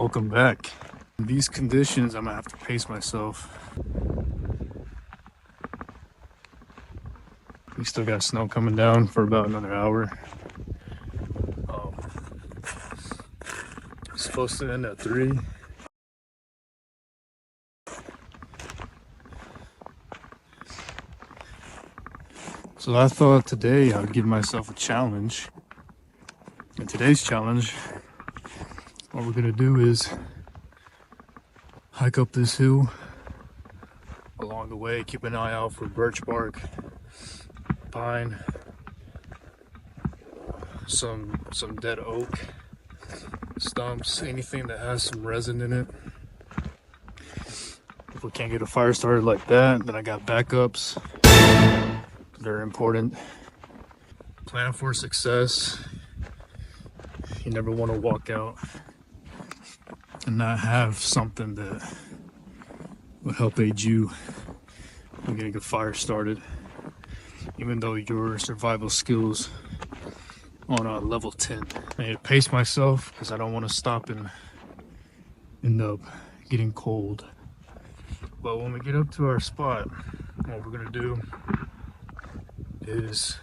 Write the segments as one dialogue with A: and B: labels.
A: Welcome back. In these conditions, I'm gonna have to pace myself. We still got snow coming down for about another hour. It's supposed to end at 3. So I thought today I'd give myself a challenge. And today's challenge, what we're gonna do is hike up this hill. Along the way, keep an eye out for birch bark, pine, some dead oak, stumps, anything that has some resin in it. If we can't get a fire started like that, then I got backups. They're important. Plan for success. You never want to walk out and not have something that will help aid you in getting a fire started, even though your survival skills on a level 10. I need to pace myself because I don't want to stop and end up getting cold. But when we get up to our spot, what we're gonna do is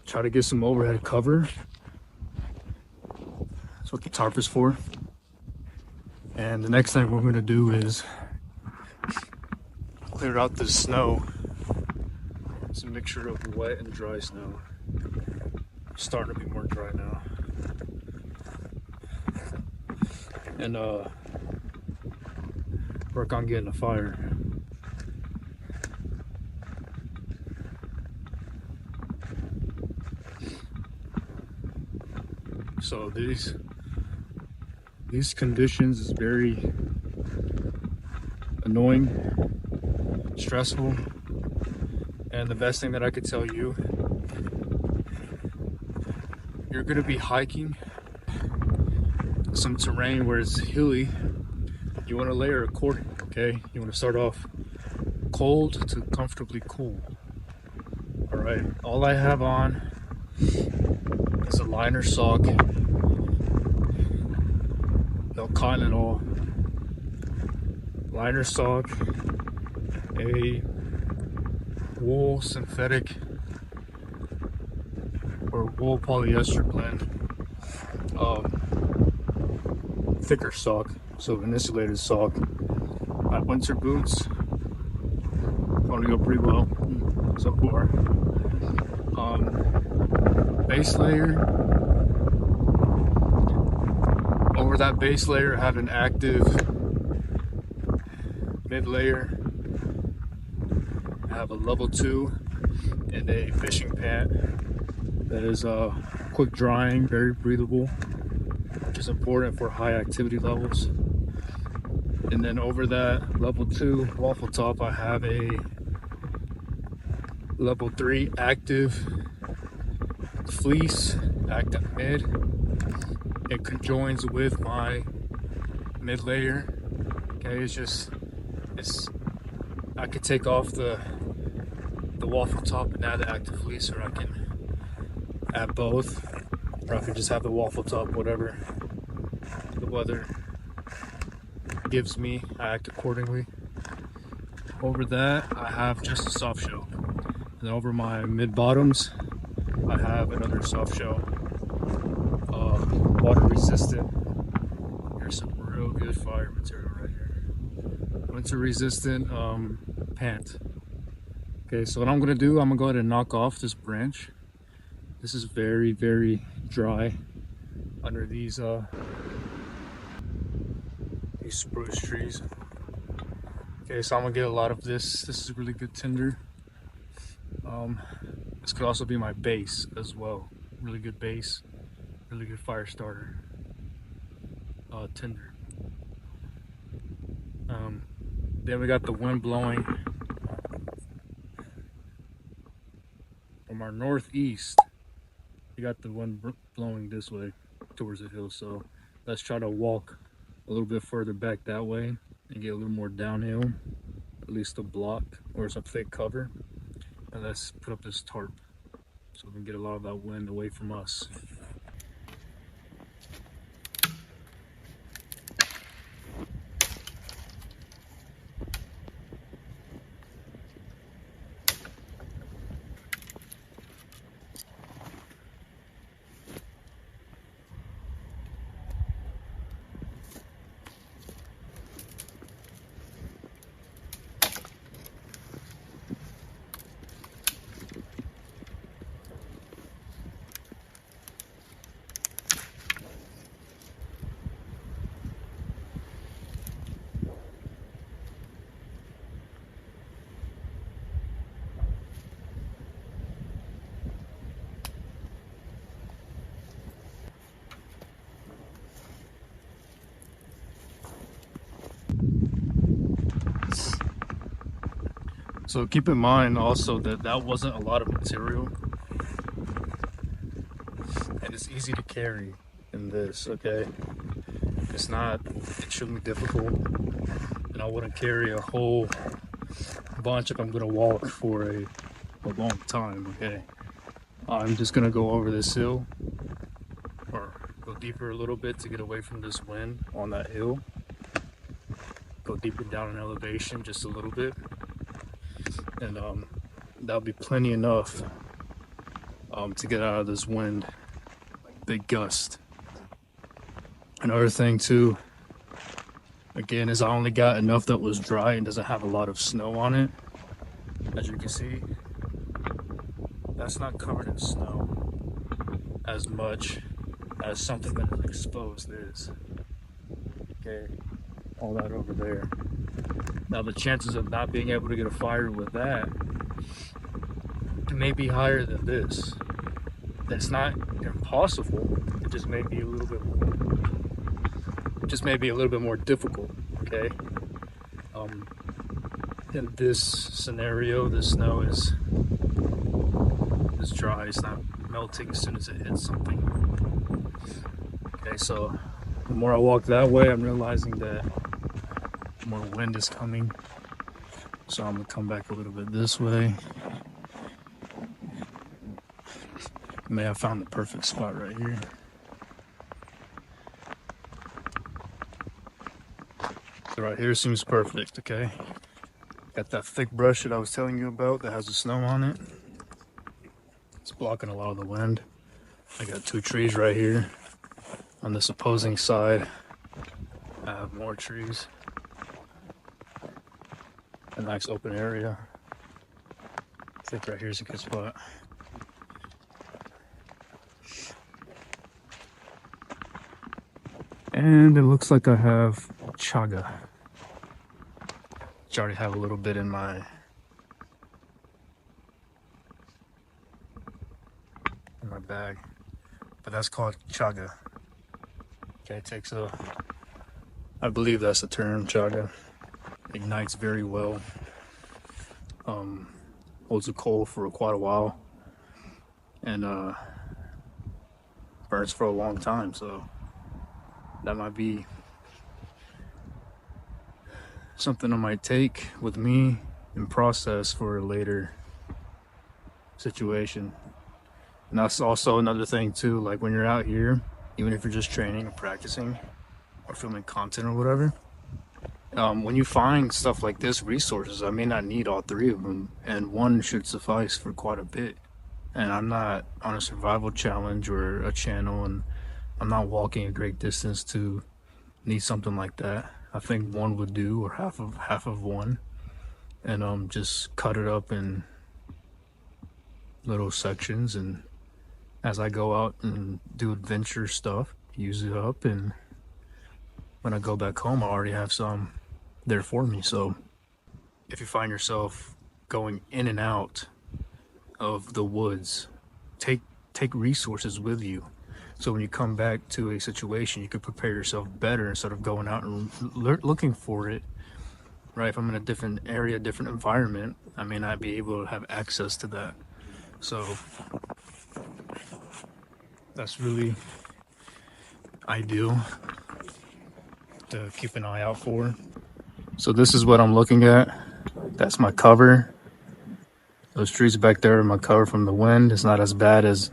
A: try to get some overhead cover. That's what the tarp is for. And the next thing we're gonna do is clear out the snow. It's a mixture of wet and dry snow. It's starting to be more dry now. And work on getting a fire. So these conditions is very annoying, stressful, and the best thing that I could tell you, you're gonna be hiking some terrain where it's hilly. You want to layer accordingly, okay? You want to start off cold to comfortably cool. All right, all I have on is a liner sock, no cotton at all. Liner sock, a wool synthetic or wool polyester blend, thicker sock, so an insulated sock. My winter boots going to go pretty well so far. Base layer. Over that base layer, I have an active mid layer. I have a level 2 and a fishing pant that is quick drying, very breathable, which is important for high activity levels. And then over that level 2 waffle top, I have a level 3 active fleece, active mid. It conjoins with my mid layer. Okay, I could take off the waffle top and add the active fleece, or I can add both, or I could just have the waffle top, whatever the weather gives me, I act accordingly. Over that, I have just a soft shell. And over my mid bottoms, I have another soft shell, water resistant. Here's some real good fire material right here. Winter resistant pant. Okay, so what I'm gonna do, I'm gonna go ahead and knock off this branch. This is very, very dry under these spruce trees. Okay, so I'm gonna get a lot of this. This is really good tinder. This could also be my base as well. Really good base, really good fire starter. Tinder. Then we got the wind blowing from our northeast. We got the wind blowing this way towards the hill. So let's try to walk a little bit further back that way and get a little more downhill, at least a block or some thick cover. And let's put up this tarp so we can get a lot of that wind away from us. So keep in mind also that that wasn't a lot of material, and it's easy to carry in this, okay? It's not extremely difficult, and I wouldn't carry a whole bunch if I'm gonna walk for a long time, okay? I'm just gonna go over this hill, or go deeper a little bit to get away from this wind on that hill. Go deeper down in elevation just a little bit, and that'll be plenty enough to get out of this wind, big gust. Another thing too, again, is I only got enough that was dry and doesn't have a lot of snow on it. As you can see, that's not covered in snow as much as something that is exposed is. Okay, all that over there. Now the chances of not being able to get a fire with that may be higher than this. That's not impossible. It just may be a little bit more, difficult. Okay. In this scenario, the snow is dry. It's not melting as soon as it hits something. Okay, so the more I walk that way, I'm realizing that more wind is coming. So I'm gonna come back a little bit this way. May have found the perfect spot right here. So right here seems perfect, okay? Got that thick brush that I was telling you about that has the snow on it. It's blocking a lot of the wind. I got two trees right here. On this opposing side, I have more trees. A nice open area. I think right here's a good spot. And it looks like I have chaga, which I already have a little bit in my bag, but that's called chaga. Okay, it takes I believe that's the term, chaga. Ignites very well. Holds a coal for quite a while, and burns for a long time. So that might be something I might take with me and process for a later situation. And that's also another thing too, like when you're out here, even if you're just training or practicing or filming content or whatever, when you find stuff like this, resources, I may not need all three of them, and one should suffice for quite a bit. And I'm not on a survival challenge or a channel, and I'm not walking a great distance to need something like that. I think one would do, or half of one, and just cut it up in little sections, and as I go out and do adventure stuff, use it up, and when I go back home, I already have some there for me. So if you find yourself going in and out of the woods, take resources with you, so when you come back to a situation, you can prepare yourself better instead of going out and looking for it, right? If I'm in a different area, different environment, I may not be able to have access to that. So that's really ideal to keep an eye out for. So this is what I'm looking at. That's my cover. Those trees back there are my cover from the wind. It's not as bad as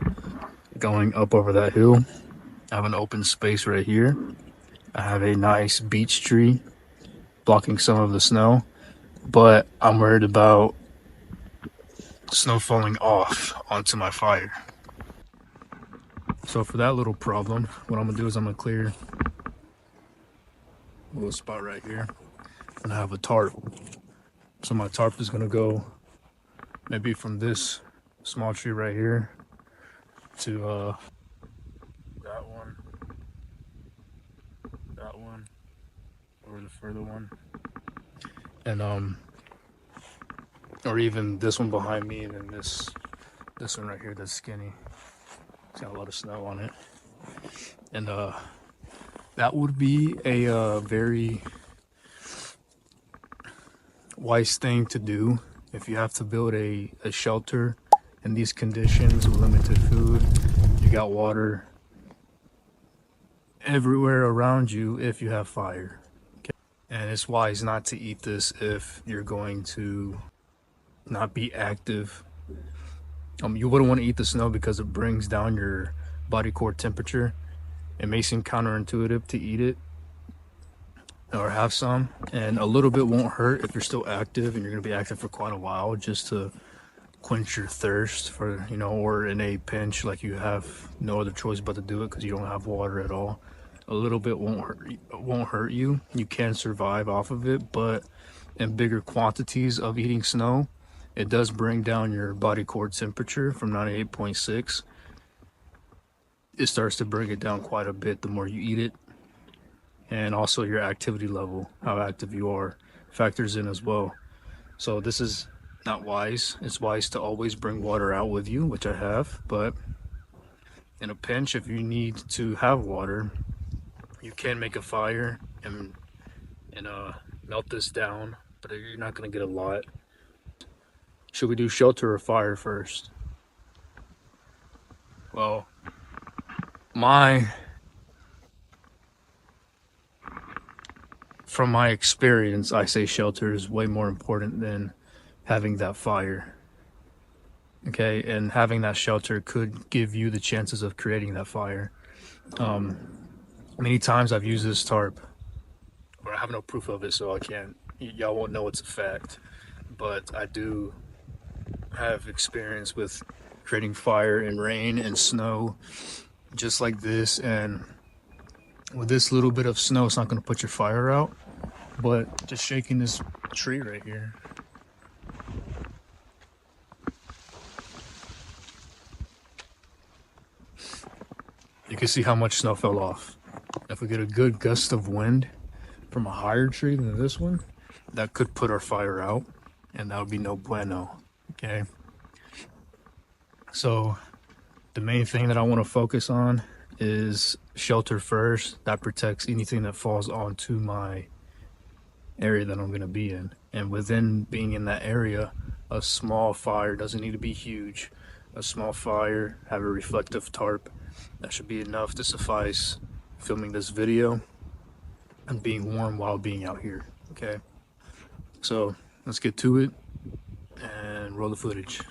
A: going up over that hill. I have an open space right here. I have a nice beech tree blocking some of the snow, but I'm worried about snow falling off onto my fire. So for that little problem, what I'm gonna do is I'm gonna clear a little spot right here, and I have a tarp. So my tarp is gonna go maybe from this small tree right here to that one, or the further one, and or even this one behind me, and then this one right here that's skinny. It's got a lot of snow on it, and that would be a very wise thing to do if you have to build a shelter in these conditions with limited food, you got water everywhere around you if you have fire. Okay? And it's wise not to eat this if you're going to not be active. You wouldn't want to eat the snow because it brings down your body core temperature. It may seem counterintuitive to eat it or have some, and a little bit won't hurt if you're still active and you're going to be active for quite a while, just to quench your thirst for, you know, or in a pinch like you have no other choice but to do it because you don't have water at all. A little bit won't hurt you. You can survive off of it, but in bigger quantities of eating snow, it does bring down your body core temperature from 98.6. It starts to bring it down quite a bit the more you eat it. And also your activity level, how active you are, factors in as well. So this is not wise. It's wise to always bring water out with you, which I have, but in a pinch, if you need to have water, you can make a fire and melt this down, but you're not going to get a lot. Should we do shelter or fire first? Well, from my experience, I say shelter is way more important than having that fire. Okay, and having that shelter could give you the chances of creating that fire. Many times I've used this tarp, but I have no proof of it, so I can't, y'all won't know it's a fact. But I do have experience with creating fire in rain and snow, just like this. And with this little bit of snow, it's not going to put your fire out, but just shaking this tree right here, you can see how much snow fell off. If we get a good gust of wind from a higher tree than this one, that could put our fire out, and that would be no bueno. Okay, so the main thing that I want to focus on is shelter first. That protects anything that falls onto my area that I'm going to be in, and within being in that area, a small fire doesn't need to be huge. A small fire, have a reflective tarp, that should be enough to suffice filming this video and being warm while being out here. Okay, so let's get to it and roll the footage.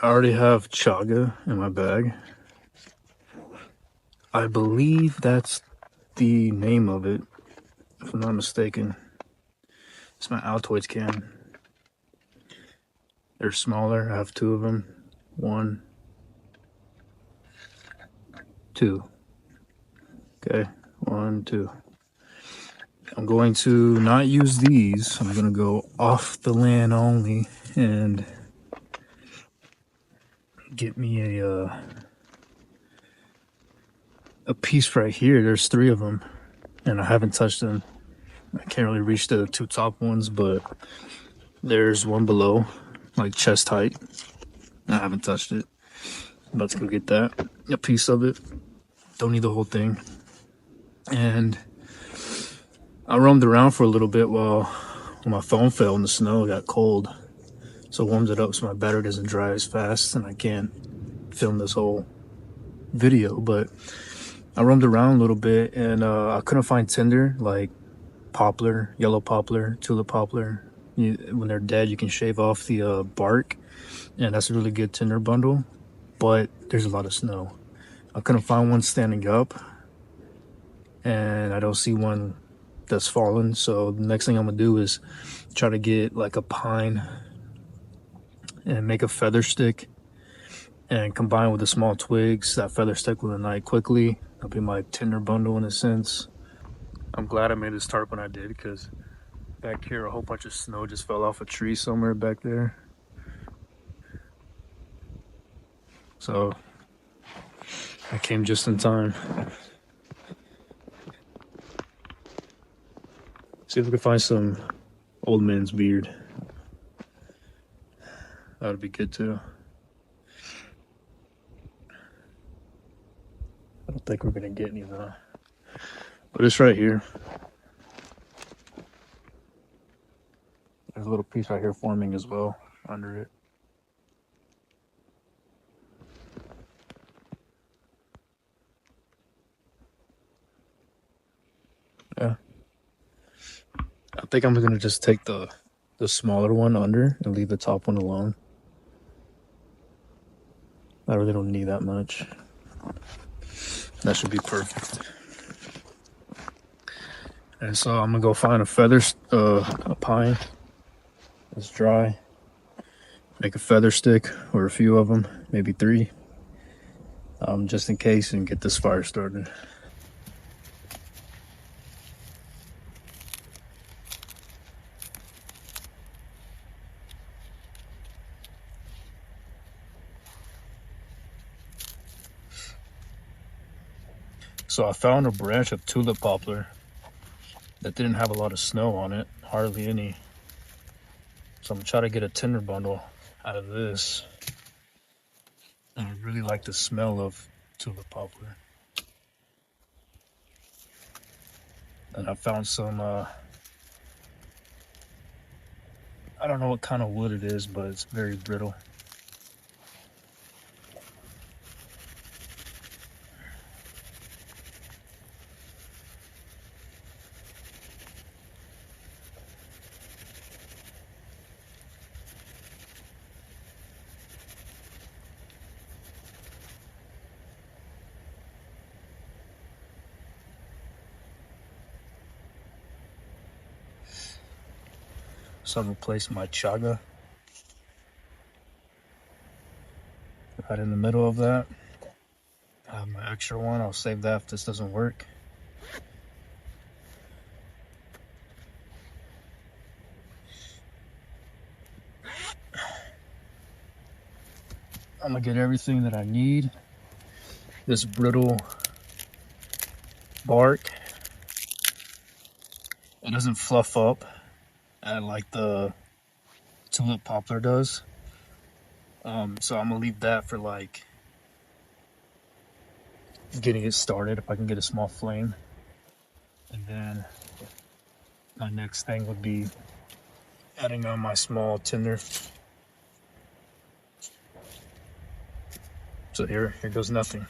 A: I already have chaga in my bag. I believe that's the name of it, if I'm not mistaken. It's my Altoids can. They're smaller. I have 2 of them. 1, 2. Okay, 1, 2. I'm going to not use these. I'm going to go off the land only and get me a piece right here. There's 3 of them, and I haven't touched them. I can't really reach the 2 top ones, but there's one below, like chest height. I haven't touched it. I'm about to go get that, a piece of it. Don't need the whole thing. And I roamed around for a little bit while my phone fell in the snow. It got cold, so I warmed it up so my battery doesn't dry as fast, and I can't film this whole video. But I roamed around a little bit, and I couldn't find tinder like poplar, yellow poplar, tulip poplar. When they're dead, you can shave off the bark, and that's a really good tinder bundle. But there's a lot of snow. I couldn't find one standing up, and I don't see one that's fallen. So the next thing I'm gonna do is try to get like a pine and make a feather stick and combine with the small twigs. That feather stick will ignite quickly. That'll be my tinder bundle in a sense. I'm glad I made this tarp when I did, because back here a whole bunch of snow just fell off a tree somewhere back there. So I came just in time. See if we can find some old man's beard. That would be good too. I don't think we're gonna get any though. But it's right here. There's a little piece right here forming as well under it. Yeah. I think I'm gonna just take the smaller one under and leave the top one alone. I really don't need that much. That should be perfect. And so I'm gonna go find a pine that's dry. Make a feather stick or a few of them, maybe 3, just in case, and get this fire started. So I found a branch of tulip poplar that didn't have a lot of snow on it, hardly any. So I'm gonna try to get a tinder bundle out of this. And I really like the smell of tulip poplar. And I found some, I don't know what kind of wood it is, but it's very brittle. So I'm gonna place my chaga right in the middle of that. I have my extra one. I'll save that if this doesn't work. I'm gonna get everything that I need. This brittle bark, it doesn't fluff up like the tulip poplar does. So I'm gonna leave that for like getting it started, if I can get a small flame. And then my next thing would be adding on my small tinder. So here goes nothing.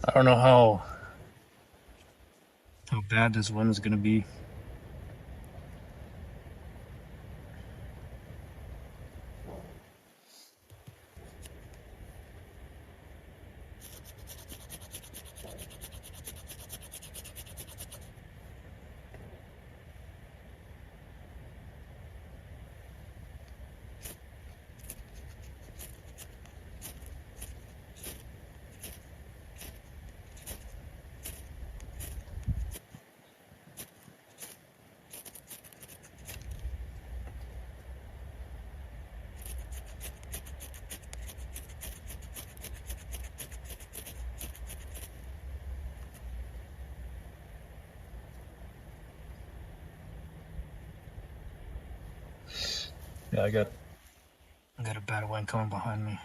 A: I don't know how bad this wind is gonna be. Yeah, I got a bad wind coming behind me.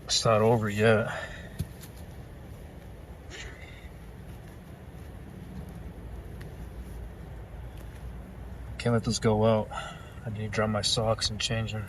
A: It's not over yet. Can't let this go out. I need to drop my socks and change them.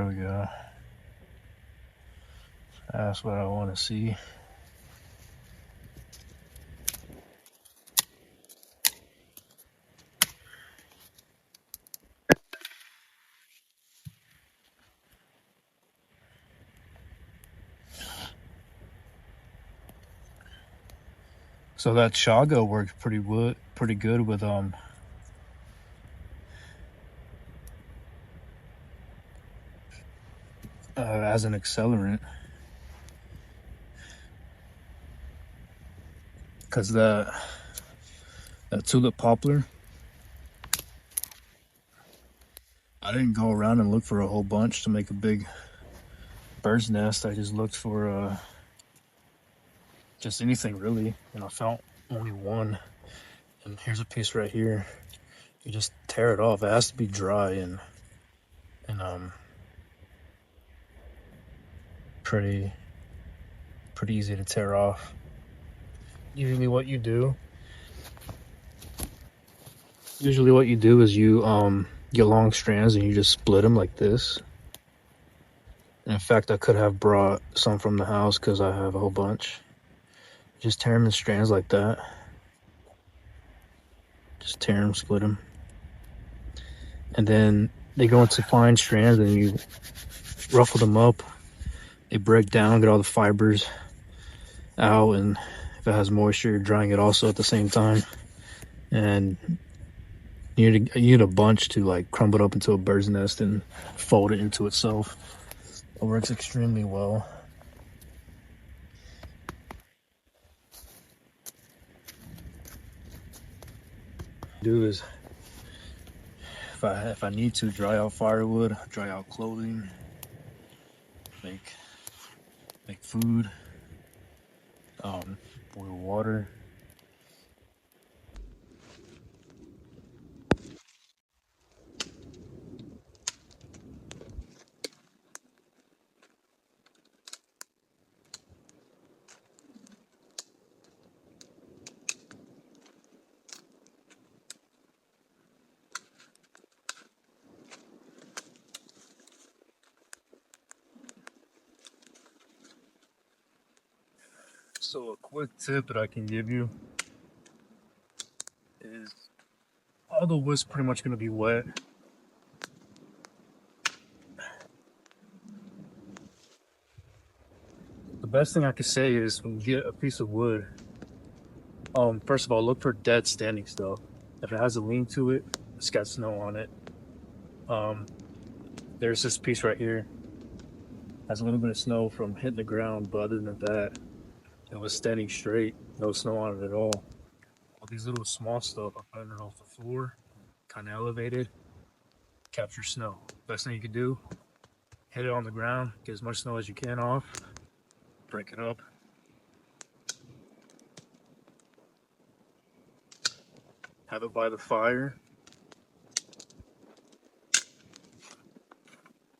A: There we go. That's what I want to see. So that Chaga works pretty good with as an accelerant, because that tulip poplar, I didn't go around and look for a whole bunch to make a big bird's nest. I just looked for just anything really, and I found only one. And here's a piece right here. You just tear it off. It has to be dry and pretty easy to tear off. Usually what you do is you get long strands and you just split them like this. And in fact, I could have brought some from the house because I have a whole bunch. Just tear them in strands like that. Just tear them, split them. And then they go into fine strands and you ruffle them up. They break down, get all the fibers out, and if it has moisture, you're drying it also at the same time. And you need a bunch to like crumble it up into a bird's nest and fold it into itself. It works extremely well. Do is if I need to dry out firewood, dry out clothing, make food, boil water. So a quick tip that I can give you is all the wood's pretty much going to be wet. The best thing I could say is when you get a piece of wood, first of all, look for dead standing still. If it has a lean to it, it's got snow on it. There's this piece right here. Has a little bit of snow from hitting the ground, but other than that, it was standing straight, no snow on it at all. All these little small stuff I put it off the floor, kind of elevated, capture snow. Best thing you can do, hit it on the ground, get as much snow as you can off, break it up. Have it by the fire.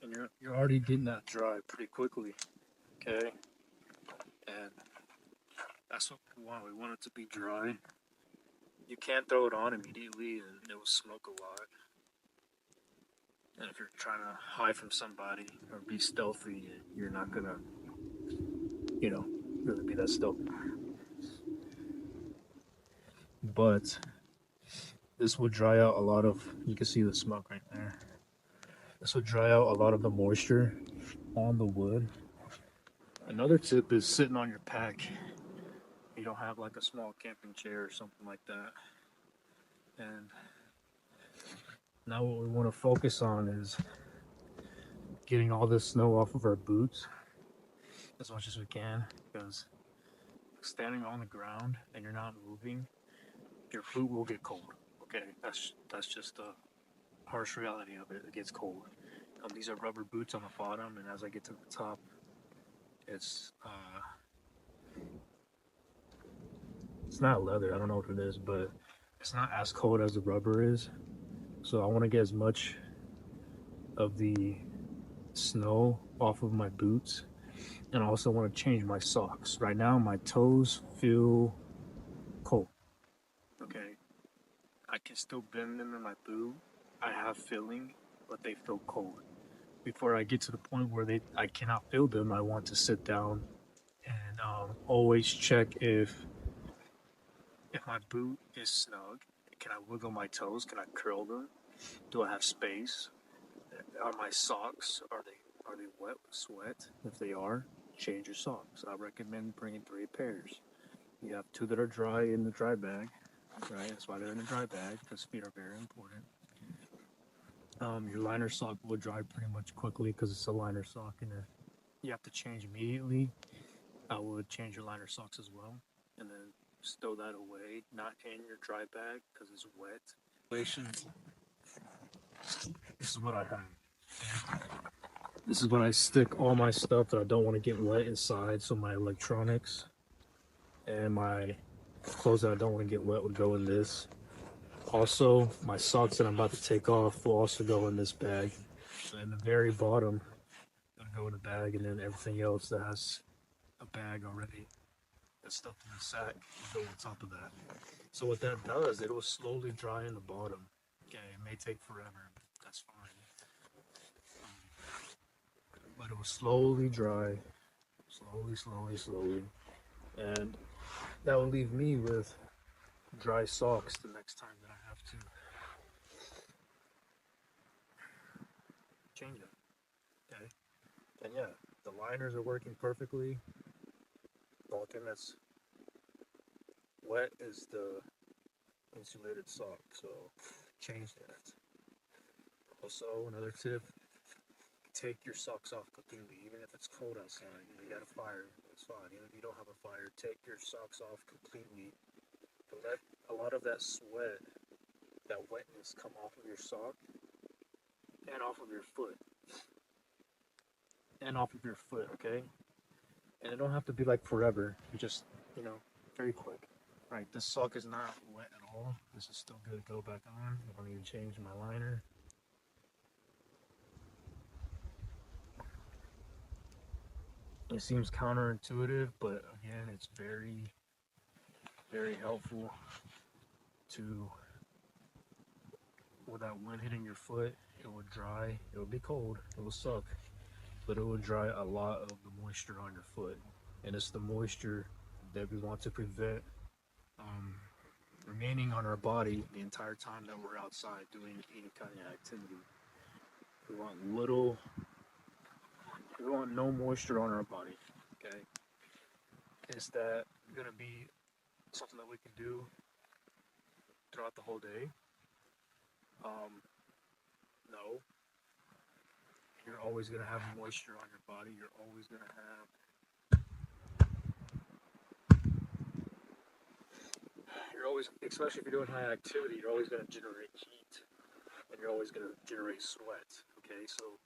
A: And you're already getting that dry pretty quickly. Okay? And that's what we want. We want it to be dry. You can't throw it on immediately and it will smoke a lot. And if you're trying to hide from somebody or be stealthy, you're not gonna, really be that stealthy. But this will dry out a lot of, you can see the smoke right there. This will dry out a lot of the moisture on the wood. Another tip is sitting on your pack. You don't have like a small camping chair or something like that. And now what we want to focus on is getting all this snow off of our boots as much as we can, because standing on the ground and you're not moving, your boot will get cold. Okay, that's just the harsh reality of it. It gets cold. These are rubber boots on the bottom, and as I get to the top, it's not leather. I don't know what it is, but it's not as cold as the rubber is. So I want to get as much of the snow off of my boots, and I also want to change my socks. Right now, my toes feel cold. Okay, I can still bend them in my boot. I have feeling, but they feel cold. before I get to the point where I cannot feel them, I want to sit down and always check if my boot is snug. Can I wiggle my toes? Can I curl them? Do I have space? Are my socks are they wet with sweat? If they are, change your socks. I recommend bringing 3 pairs. You have 2 that are dry in the dry bag, right? That's why they're in the dry bag because feet are very important. Your liner sock will dry pretty much quickly because it's a liner sock and you have to change immediately. I would change your liner socks as well, and then stow that away, not in your dry bag because it's wet. This is what I have. This is when I stick all my stuff that I don't want to get wet inside. So my electronics and my clothes that I don't want to get wet would go in this. Also, my socks that I'm about to take off will also go in this bag. So in the very bottom, it'll go in the bag, and then everything else that has a bag already that's stuffed in the sack will go on top of that. So what that does, it will slowly dry in the bottom. Okay, it may take forever, but that's fine. But it will slowly dry, slowly, and that will leave me with dry socks the next time that I have to change them. Okay, and yeah, the liners are working perfectly. The only thing that's wet is the insulated sock, so change that. Also, another tip: take your socks off completely, even if it's cold outside. You got a fire, it's fine. Even if you don't have a fire, take your socks off completely. To let a lot of that sweat, that wetness, come off of your sock and off of your foot. And off of your foot, okay? And it don't have to be like forever. Just, you know, very quick. Right, this sock is not wet at all. This is still good to go back on. I don't even change my liner. It seems counterintuitive, but again, it's very helpful to, with that wind hitting your foot, it will dry. It will be cold. It will suck, but it will dry a lot of the moisture on your foot, and it's the moisture that we want to prevent um, remaining on our body the entire time that we're outside doing any kind of activity. We want little, we want no moisture on our body. Okay, is that gonna be something that we can do throughout the whole day? No. You're always gonna have moisture on your body. You're always gonna have. You're always, especially if you're doing high activity, you're always gonna generate heat, and you're always gonna generate sweat. Okay, so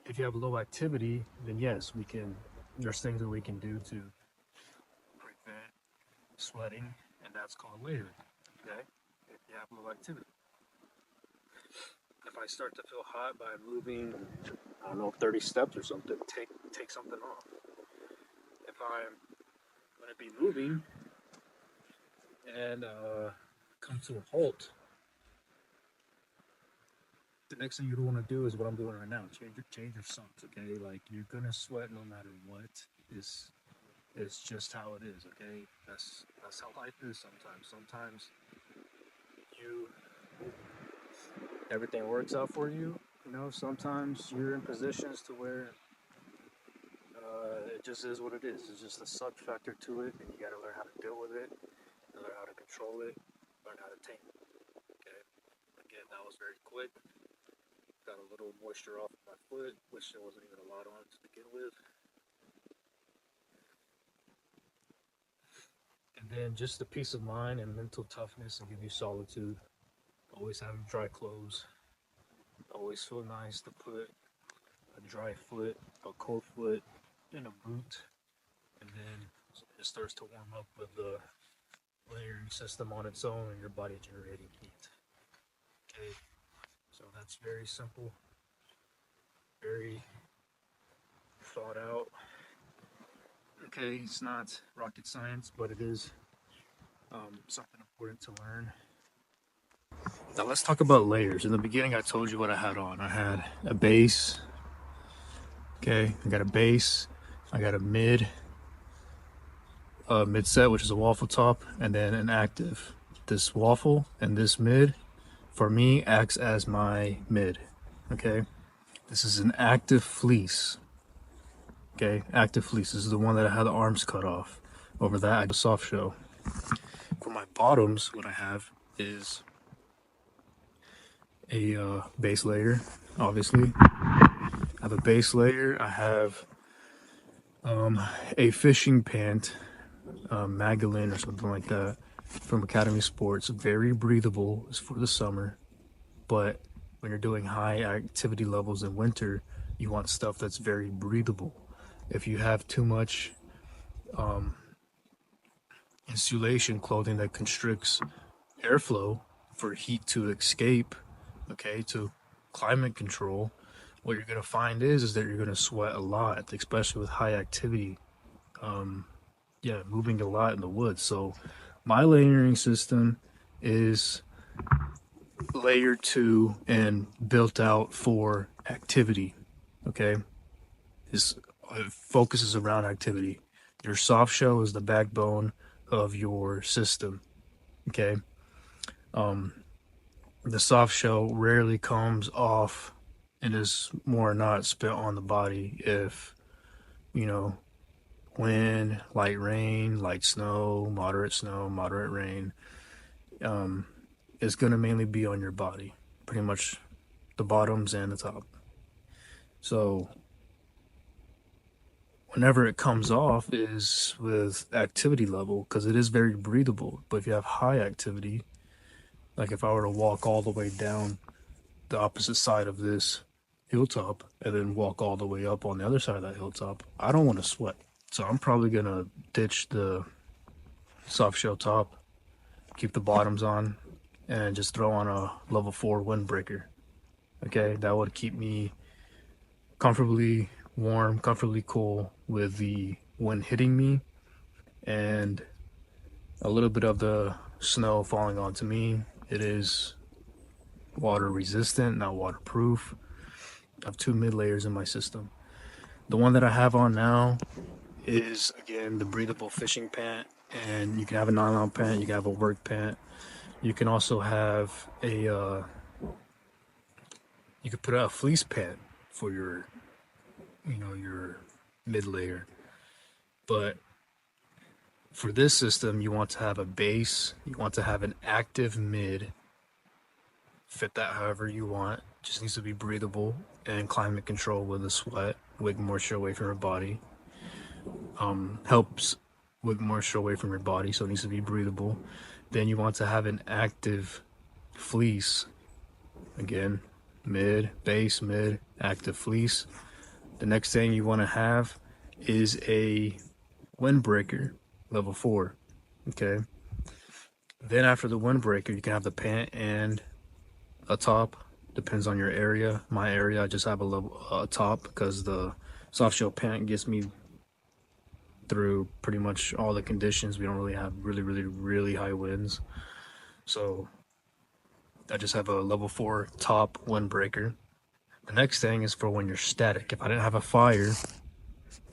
A: if you have low activity, then yes, we can. There's things that we can do to prevent sweating, and that's called layering. Okay, if you have low activity. If I start to feel hot by moving, I don't know, 30 steps or something, take something off. If I'm gonna be moving and come to a halt, the next thing you want to do is what I'm doing right now. Change your socks, okay? Like you're gonna sweat no matter what. It's just how it is, okay? That's how life is sometimes. Sometimes you everything works out for you. You know, sometimes you're in positions to where it just is what it is. It's just a suck factor to it, and you got to learn how to deal with it, learn how to control it, learn how to tame it. Okay. Again, that was very quick. Got a little moisture off of my foot, which there wasn't even a lot on to begin with. And then just the peace of mind and mental toughness and give you solitude. Always having dry clothes. Always feel nice to put a dry foot, a cold foot in a boot, and then it starts to warm up with the layering system on its own and your body generating heat. Okay, so that's very simple, very thought out. Okay, it's not rocket science, but it is something important to learn. Now let's talk about layers. In the beginning, I told you what I had on. I had a base. Okay, I got a base. I got a mid set, which is a waffle top, and then an active. This waffle and this mid, for me, acts as my mid. Okay, this is an active fleece. Okay, active fleece. This is the one that I had the arms cut off. Over that, I have a soft shell. For my bottoms, what I have is a base layer, obviously. I have a base layer. I have a fishing pant, Magdalene or something like that, from Academy Sports. Very breathable. It's for the summer, but when you're doing high activity levels in winter, you want stuff that's very breathable. If you have too much insulation clothing that constricts airflow for heat to escape, okay, to climate control, what you're gonna find is that you're gonna sweat a lot, especially with high activity. Yeah, moving a lot in the woods. So my layering system is layer 2 and built out for activity. Okay, it focuses around activity. Your soft shell is the backbone of your system. Okay, the soft shell rarely comes off and is more or not spent on the body if, you know, wind, light rain, light snow, moderate rain, is going to mainly be on your body, pretty much the bottoms and the top. So whenever it comes off is with activity level, because it is very breathable. But if you have high activity, like if I were to walk all the way down the opposite side of this hilltop and then walk all the way up on the other side of that hilltop, I don't want to sweat. So I'm probably going to ditch the soft shell top, keep the bottoms on, and just throw on a level 4 windbreaker. Okay, that would keep me comfortably warm, comfortably cool with the wind hitting me and a little bit of the snow falling onto me. It is water resistant, not waterproof. I have 2 mid layers in my system. The one that I have on now is, again, the breathable fishing pant, and you can have a nylon pant, you can have a work pant, you can also have a you could put a fleece pant for your, your mid layer. But for this system, you want to have a base, you want to have an active mid, fit that however you want, just needs to be breathable and climate control with the sweat, wig moisture away from your body. Helps wig moisture away from your body, so it needs to be breathable. Then you want to have an active fleece, again, mid, base, mid, active fleece. The next thing you want to have is a windbreaker, level 4. Okay. Then after the windbreaker, you can have the pant and a top. Depends on your area. My area, I just have a top because the soft shell pant gets me through pretty much all the conditions. We don't really have really high winds. So I just have a level 4 top windbreaker. The next thing is for when you're static. If I didn't have a fire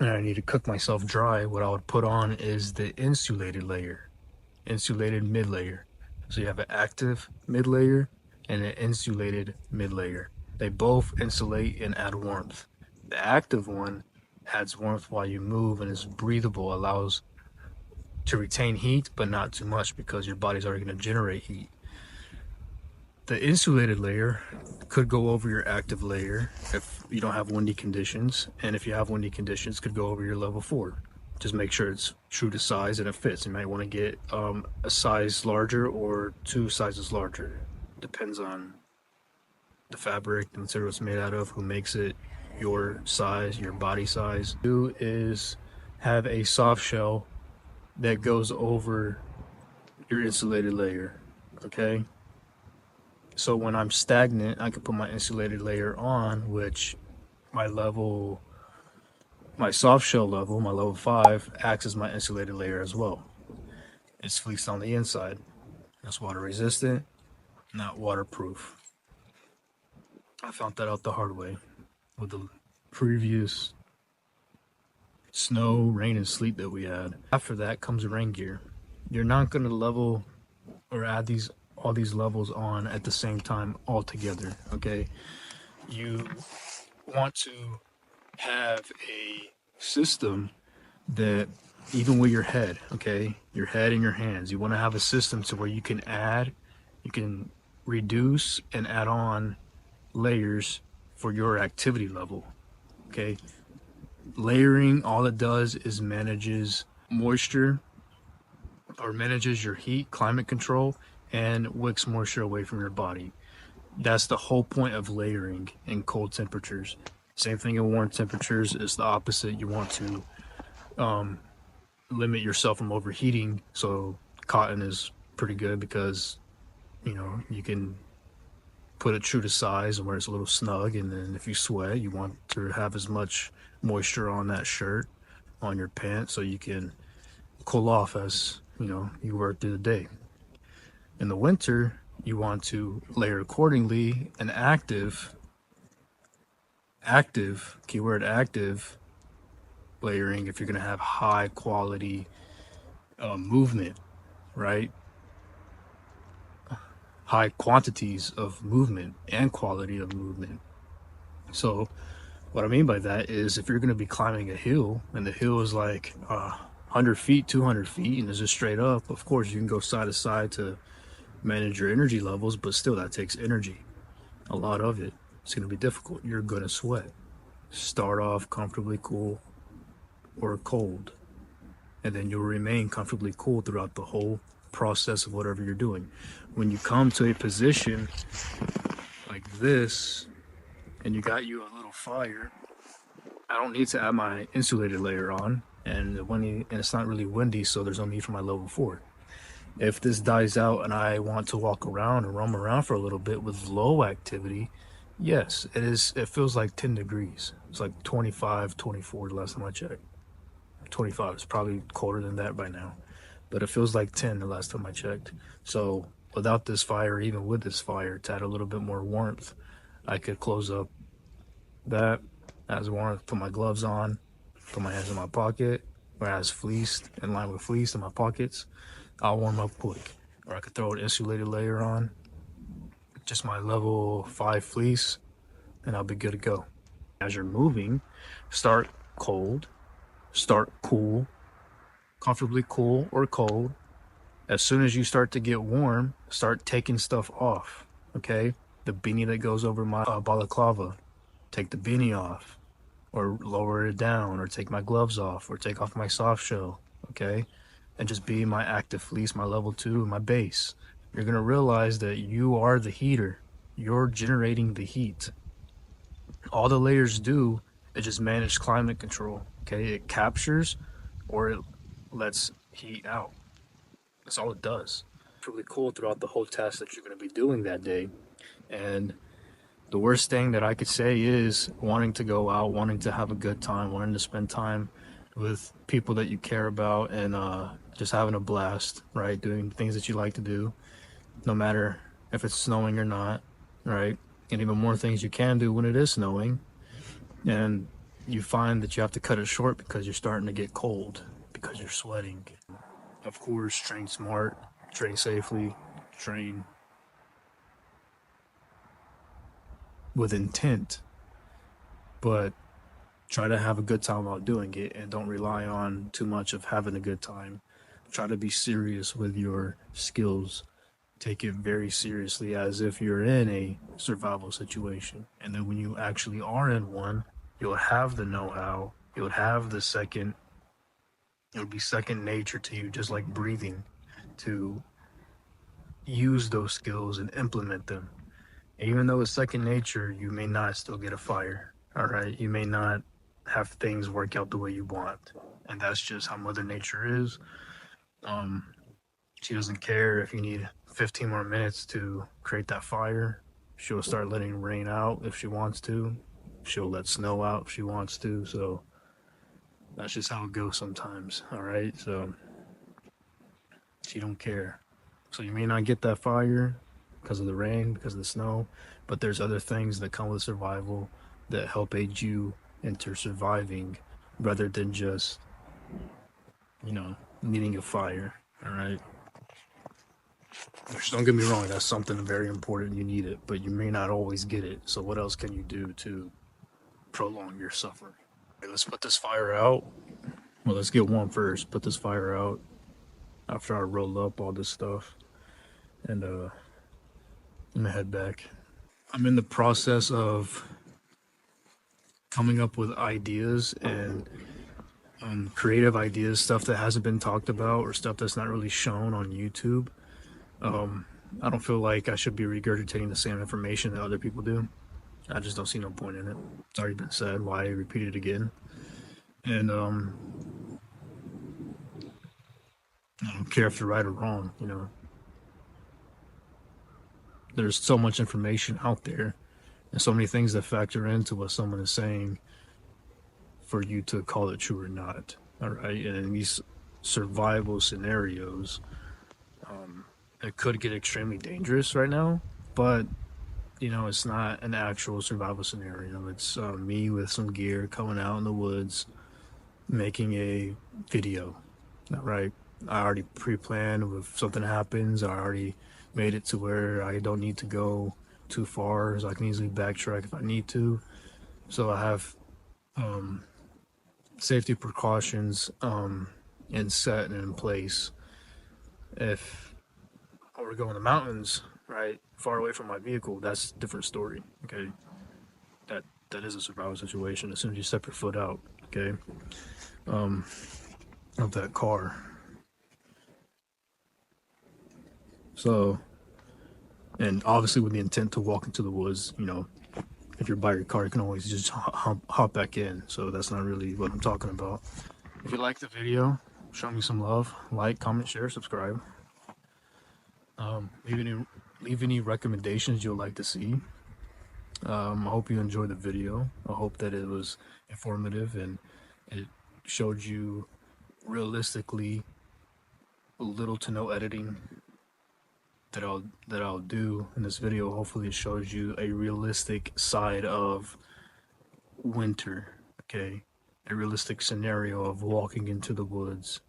A: and I need to cook myself dry, what I would put on is the insulated layer, insulated mid layer. So you have an active mid layer and an insulated mid layer. They both insulate and add warmth. The active one adds warmth while you move and is breathable, allows to retain heat but not too much because your body's already going to generate heat. The insulated layer could go over your active layer if you don't have windy conditions, and if you have windy conditions, could go over your level 4. Just make sure it's true to size and it fits. You might want to get a size larger or 2 sizes larger. Depends on the fabric, the material it's made out of, who makes it, your size, your body size. Do is have a soft shell that goes over your insulated layer. Okay. So when I'm stagnant, I can put my insulated layer on, which my soft shell level, my level 5, acts as my insulated layer as well. It's fleeced on the inside. It's water resistant. not waterproof. I found that out the hard way with the previous snow, rain, and sleet that we had. After that comes rain gear. You're not going to level or add all these levels on at the same time all together, okay? You want to have a system that, even with your head, okay, your head and your hands, you want to have a system to where you can add, you can reduce and add on layers for your activity level, okay? Layering, all it does is manages moisture, or manages your heat, climate control, and wicks moisture away from your body. That's the whole point of layering in cold temperatures. Same thing in warm temperatures is the opposite. You want to limit yourself from overheating. So cotton is pretty good because, you know, you can put it true to size and where it's a little snug. And then if you sweat, you want to have as much moisture on that shirt, on your pants, so you can cool off as, you know, you work through the day. In the winter, you want to layer accordingly. An active, keyword active layering, if you're going to have high quality movement, right? High quantities of movement and quality of movement. So what I mean by that is, if you're going to be climbing a hill and the hill is like 100 feet, 200 feet, and it's just straight up, of course you can go side to side to manage your energy levels, but still that takes energy, a lot of it. It's going to be difficult. You're going to sweat. Start off comfortably cool or cold, and then you'll remain comfortably cool throughout the whole process of whatever you're doing. When you come to a position like this and you got you a little fire, I don't need to add my insulated layer on, and it's not really windy, so there's no need for my level 4. If this dies out and I want to walk around and roam around for a little bit with low activity, yes, it feels like 10 degrees. It's like 25, 24 the last time I checked. 25, it's probably colder than that by now, but it feels like 10 the last time I checked. So without this fire, even with this fire, to add a little bit more warmth, I could close up that as warmth, put my gloves on, put my hands in my pocket, where I has fleeced, in line with fleece in my pockets. I'll warm up quick. Or I could throw an insulated layer on, just my level 5 fleece, and I'll be good to go. As you're moving, start cold, start cool, comfortably cool or cold. As soon as you start to get warm, start taking stuff off, okay? The beanie that goes over my balaclava, take the beanie off, or lower it down, or take my gloves off, or take off my soft shell, okay? And just be my active fleece, my level 2, my base. You're gonna realize that you are the heater. You're generating the heat. All the layers do is just manage climate control, okay? It captures or it lets heat out. That's all it does. It's really cool throughout the whole task that you're gonna be doing that day. And the worst thing that I could say is wanting to go out, wanting to have a good time, wanting to spend time with people that you care about, and just having a blast, right? Doing things that you like to do, no matter if it's snowing or not, right? And even more things you can do when it is snowing. And you find that you have to cut it short because you're starting to get cold, because you're sweating. Of course, train smart, train safely, train with intent, but try to have a good time while doing it, and don't rely on too much of having a good time. Try to be serious with your skills. Take it very seriously, as if you're in a survival situation. And then when you actually are in one, you'll have the know-how, you'll have the second, it'll be second nature to you, just like breathing, to use those skills and implement them. And even though it's second nature, you may not still get a fire, all right? You may not have things work out the way you want. And that's just how Mother Nature is. She doesn't care if you need 15 more minutes to create that fire. She'll start letting rain out if she wants to. She'll let snow out if she wants to. So that's just how it goes sometimes, all right? So she don't care. So you may not get that fire, because of the rain, because of the snow, but there's other things that come with survival that help aid you into surviving rather than just, you know, needing a fire. All right. Which, don't get me wrong, that's something very important. You need it, but you may not always get it. So what else can you do to prolong your suffering? Okay, let's put this fire out. Well, let's get one first. Put this fire out after I roll up all this stuff, and I'm gonna head back. I'm in the process of coming up with ideas and creative ideas, stuff that hasn't been talked about or stuff that's not really shown on YouTube. I don't feel like I should be regurgitating the same information that other people do. I just don't see no point in it. It's already been said. Why repeat it again? And I don't care if you're right or wrong. You know, there's so much information out there, and so many things that factor into what someone is saying for you to call it true or not. All right, and in these survival scenarios, it could get extremely dangerous right now, but you know, it's not an actual survival scenario. It's me with some gear coming out in the woods, making a video. All right, I already pre-planned. If something happens, I already made it to where I don't need to go too far, so I can easily backtrack if I need to. So I have safety precautions in set and in place. If I were to go in the mountains, right, far away from my vehicle, that's a different story. Okay, that is a survival situation. As soon as you step your foot out, okay, of that car. So, and obviously with the intent to walk into the woods, you know, if you're by your car, you can always just hop back in. So that's not really what I'm talking about. If you like the video, show me some love. Like, comment, share, subscribe. Leave any recommendations you'd like to see. I hope you enjoyed the video. I hope that it was informative and it showed you realistically little to no editing that I'll do in this video. Hopefully it shows you a realistic side of winter, okay? A realistic scenario of walking into the woods,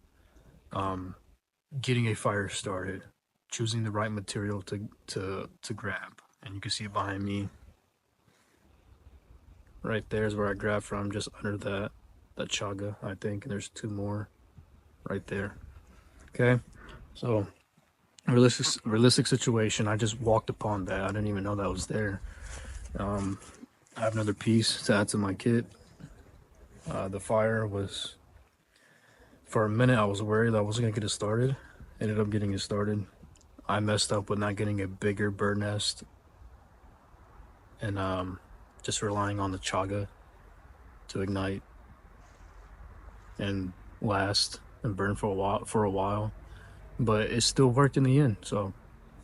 A: getting a fire started, choosing the right material to grab. And you can see it behind me. Right there is where I grabbed from, just under that chaga, I think. And there's two more right there. Okay, so realistic situation. I just walked upon that. I didn't even know that was there. I have another piece to add to my kit. The fire was, for a minute I was worried I wasn't gonna get it started. Ended up getting it started. I messed up with not getting a bigger bird nest and just relying on the chaga to ignite and last and burn for a while. But it still worked in the end, so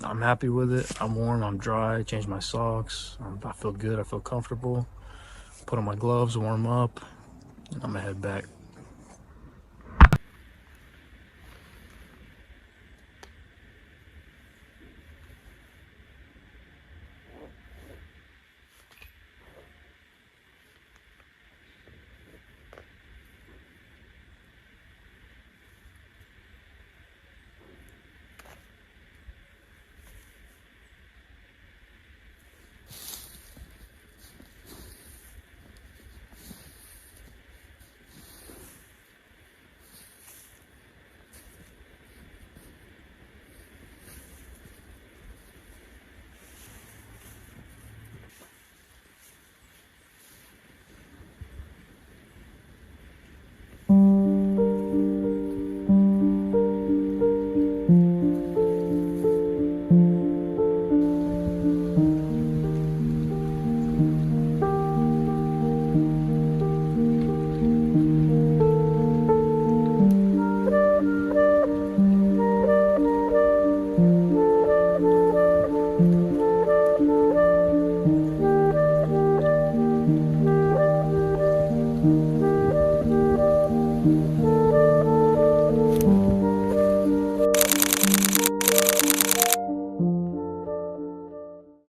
A: I'm happy with it. I'm warm, I'm dry, changed my socks. I feel good, I feel comfortable. Put on my gloves, warm up, and I'm gonna head back.